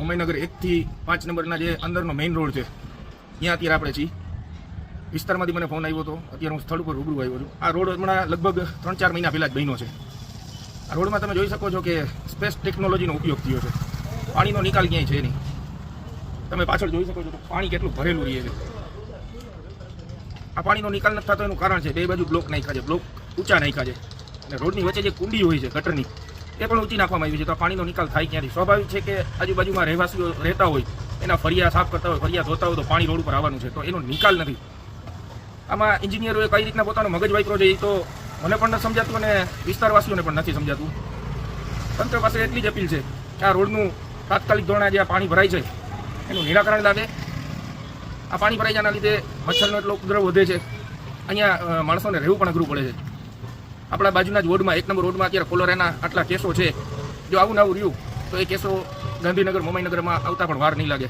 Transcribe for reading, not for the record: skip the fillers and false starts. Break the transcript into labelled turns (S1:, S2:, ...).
S1: મુંબઈનગર 1 થી 5 નંબરના જે અંદરનો મેઇન રોડ છે ત્યાં અત્યારે આપણે છીએ. વિસ્તારમાંથી મને ફોન આવ્યો હતો. અત્યારે હું સ્થળ ઉપર રૂબરૂ આવ્યો છું. આ રોડ હમણાં લગભગ 3-4 મહિના પહેલાં જ બન્યો છે. આ રોડમાં તમે જોઈ શકો છો કે સ્પેસ ટેકનોલોજીનો ઉપયોગ થયો છે. પાણીનો નિકાલ ક્યાંય છે નહીં. તમે પાછળ જોઈ શકો છો કે પાણી કેટલું ભરેલું રહે છે. આ પાણીનો નિકાલ નથી થતો એનું કારણ છે બે બાજુ બ્લોક નાખ્યા છે, બ્લોક ઊંચા નાખ્યા છે અને રોડની વચ્ચે જે કુંડી હોય છે ગટરની એ પણ ઊંચી નાખવામાં આવી છે. તો પાણીનો નિકાલ થાય ક્યાંથી? સ્વાભાવિક છે કે આજુબાજુમાં રહેવાસીઓ રહેતા હોય, એના ફરિયા સાફ કરતા હોય, ફરિયા ધોતા હોય તો પાણી રોડ ઉપર આવવાનું છે. તો એનો નિકાલ નથી. આમાં એન્જિનિયરોએ કઈ રીતના પોતાનો મગજ વાપરો છે એ તો મને પણ નથી સમજાતું અને વિસ્તારવાસીઓને પણ નથી સમજાતું. તંત્ર પાસે એટલી જ અપીલ છે કે આ રોડનું તાત્કાલિક ધોરણે જે આ પાણી ભરાય છે એનું નિરાકરણ લાગે. આ પાણી ભરાઈ જવાના લીધે મચ્છરનો એટલો ઉપદ્રવ વધે છે. અહીંયા માણસોને રહેવું પણ અઘરું પડે છે. આપણા બાજુના જ વોર્ડમાં 1 નંબર વોર્ડમાં અત્યારે કોલેરાના આટલા કેસો છે. જો આવું ને આવું રહ્યું તો એ કેસો ગાંધીનગર, મુંબઈનગરમાં આવતા પણ વાર નહીં લાગે.